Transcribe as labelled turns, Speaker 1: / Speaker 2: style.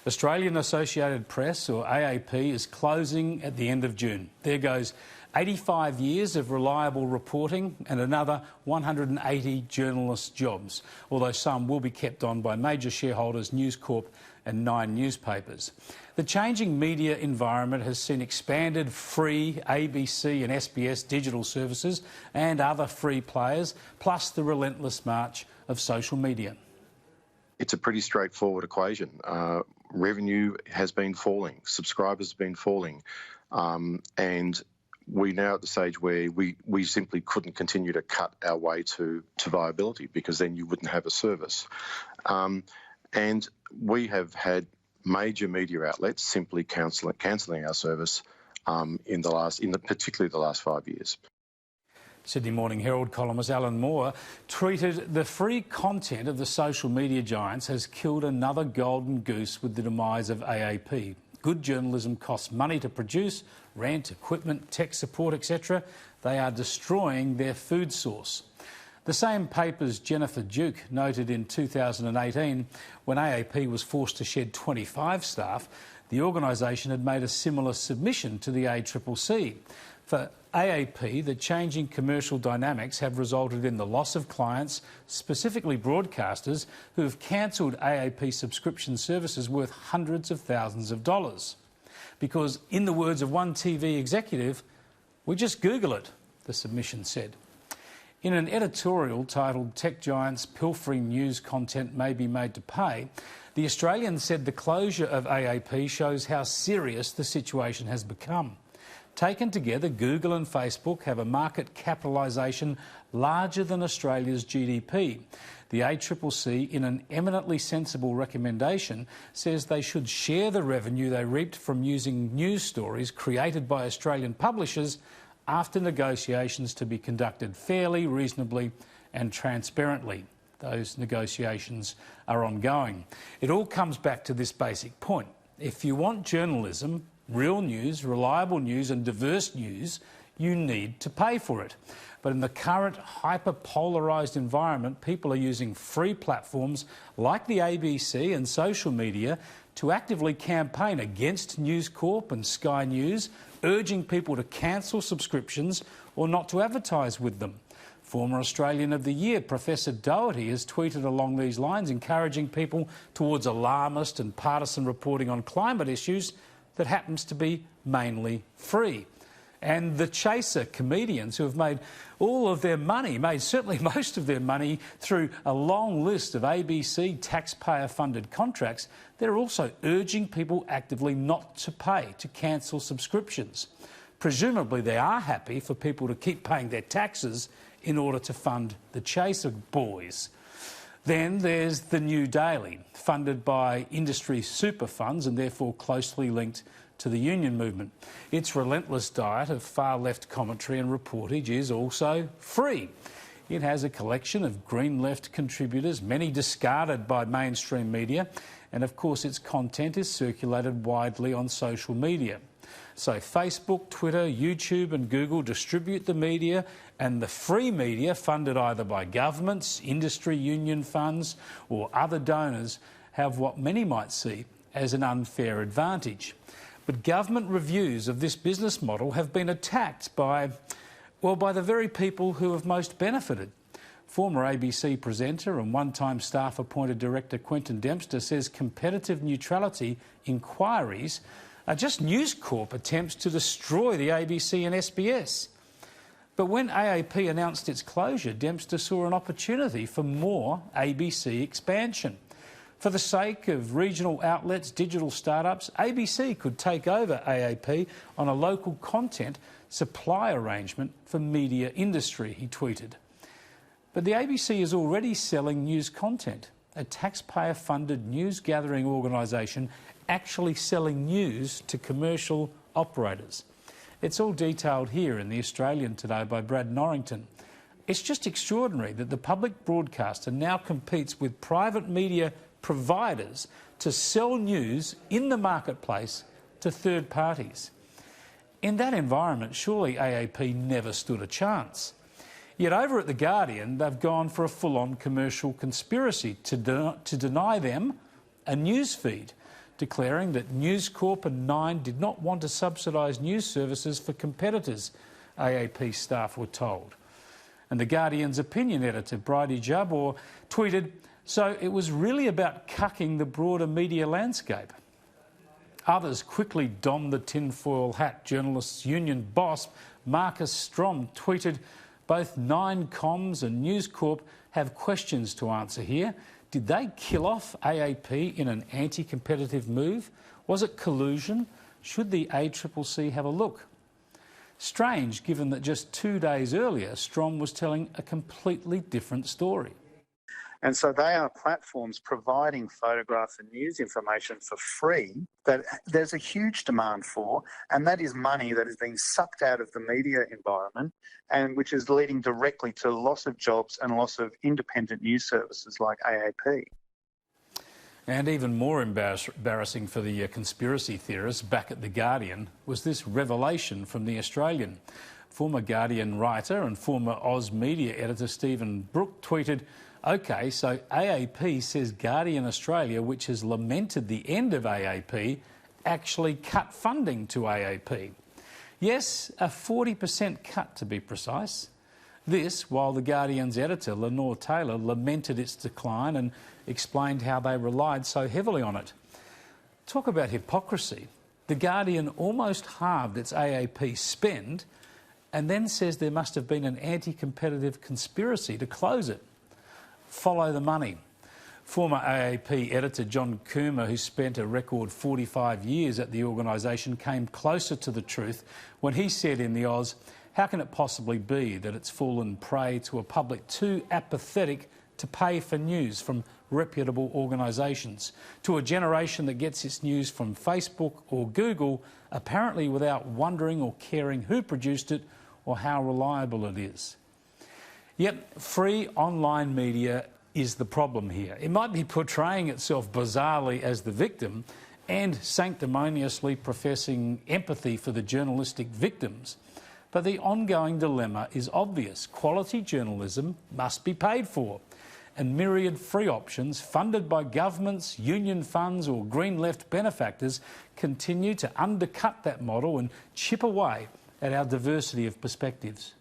Speaker 1: Australian Associated Press, or AAP, is closing at the end of June. There goes 85 years of reliable reporting and another 180 journalist jobs, although some will be kept on by major shareholders News Corp and 9 newspapers. The changing media environment has seen expanded free ABC and SBS digital services and other free players, plus the relentless march of social media.
Speaker 2: It's a pretty straightforward equation. Revenue has been falling, subscribers have been falling, and we're now at the stage where we simply couldn't continue to cut our way to viability, because then you wouldn't have a service. And we have had major media outlets simply cancelling our service particularly the last 5 years.
Speaker 1: Sydney Morning Herald columnist Alan Moore tweeted, "The free content of the social media giants has killed another golden goose with the demise of AAP. Good journalism costs money to produce, rent, equipment, tech support, etc. They are destroying their food source." The same paper's Jennifer Duke noted in 2018, when AAP was forced to shed 25 staff, the organisation had made a similar submission to the ACCC. For AAP, the changing commercial dynamics have resulted in the loss of clients, specifically broadcasters, who have cancelled AAP subscription services worth hundreds of thousands of dollars. Because, in the words of one TV executive, "We just Google it," the submission said. In an editorial titled "Tech Giants Pilfering News Content May Be Made to Pay," the Australian said the closure of AAP shows how serious the situation has become. Taken together, Google and Facebook have a market capitalisation larger than Australia's GDP. The ACCC, in an eminently sensible recommendation, says they should share the revenue they reaped from using news stories created by Australian publishers after negotiations to be conducted fairly, reasonably and transparently. Those negotiations are ongoing. It all comes back to this basic point. If you want journalism, real news, reliable news and diverse news, you need to pay for it. But in the current hyper-polarised environment, people are using free platforms like the ABC and social media to actively campaign against News Corp and Sky News, urging people to cancel subscriptions or not to advertise with them. Former Australian of the Year, Professor Doherty, has tweeted along these lines, encouraging people towards alarmist and partisan reporting on climate issues that happens to be mainly free. And the chaser comedians who have made all of their money, certainly most of their money, through a long list of ABC taxpayer-funded contracts, they're also urging people actively not to pay, to cancel subscriptions. Presumably they are happy for people to keep paying their taxes in order to fund the chaser boys. Then there's the New Daily, funded by industry super funds and therefore closely linked to the union movement. Its relentless diet of far-left commentary and reportage is also free. It has a collection of green left contributors, many discarded by mainstream media, and of course its content is circulated widely on social media. So Facebook, Twitter, YouTube and Google distribute the media, and the free media, funded either by governments, industry union funds or other donors, have what many might see as an unfair advantage. But government reviews of this business model have been attacked by the very people who have most benefited. Former ABC presenter and one-time staff-appointed director Quentin Dempster says competitive neutrality inquiries are just News Corp attempts to destroy the ABC and SBS. But when AAP announced its closure, Dempster saw an opportunity for more ABC expansion. For the sake of regional outlets, digital startups, ABC could take over AAP on a local content supply arrangement for media industry, he tweeted. But the ABC is already selling news content, a taxpayer-funded news-gathering organisation actually selling news to commercial operators. It's all detailed here in The Australian today by Brad Norrington. It's just extraordinary that the public broadcaster now competes with private media providers to sell news in the marketplace to third parties. In that environment, surely AAP never stood a chance. Yet over at The Guardian, they've gone for a full-on commercial conspiracy to deny them a news feed, declaring that News Corp and Nine did not want to subsidise news services for competitors, AAP staff were told. And The Guardian's opinion editor, Bridie Jabor, tweeted, "So it was really about cucking the broader media landscape." Others quickly donned the tinfoil hat. Journalists' union boss Marcus Strom tweeted, "Both Nine Comms and News Corp have questions to answer here. Did they kill off AAP in an anti-competitive move? Was it collusion? Should the ACCC have a look?" Strange, given that just 2 days earlier, Strom was telling a completely different story.
Speaker 3: And so they are platforms providing photographs and news information for free that there's a huge demand for, and that is money that is being sucked out of the media environment and which is leading directly to loss of jobs and loss of independent news services like AAP.
Speaker 1: And even more embarrassing for the conspiracy theorists back at The Guardian was this revelation from The Australian. Former Guardian writer and former Oz Media editor Stephen Brooke tweeted, "OK, so AAP says Guardian Australia, which has lamented the end of AAP, actually cut funding to AAP. Yes, a 40% cut to be precise. This, while The Guardian's editor, Lenore Taylor, lamented its decline and explained how they relied so heavily on it." Talk about hypocrisy. The Guardian almost halved its AAP spend and then says there must have been an anti-competitive conspiracy to close it. Follow the money. Former AAP editor John Coomer, who spent a record 45 years at the organisation, came closer to the truth when he said in the Oz, "How can it possibly be that it's fallen prey to a public too apathetic to pay for news from reputable organisations, to a generation that gets its news from Facebook or Google, apparently without wondering or caring who produced it or how reliable it is?" Yet free online media is the problem here. It might be portraying itself bizarrely as the victim and sanctimoniously professing empathy for the journalistic victims. But the ongoing dilemma is obvious. Quality journalism must be paid for. And myriad free options funded by governments, union funds or green left benefactors continue to undercut that model and chip away at our diversity of perspectives.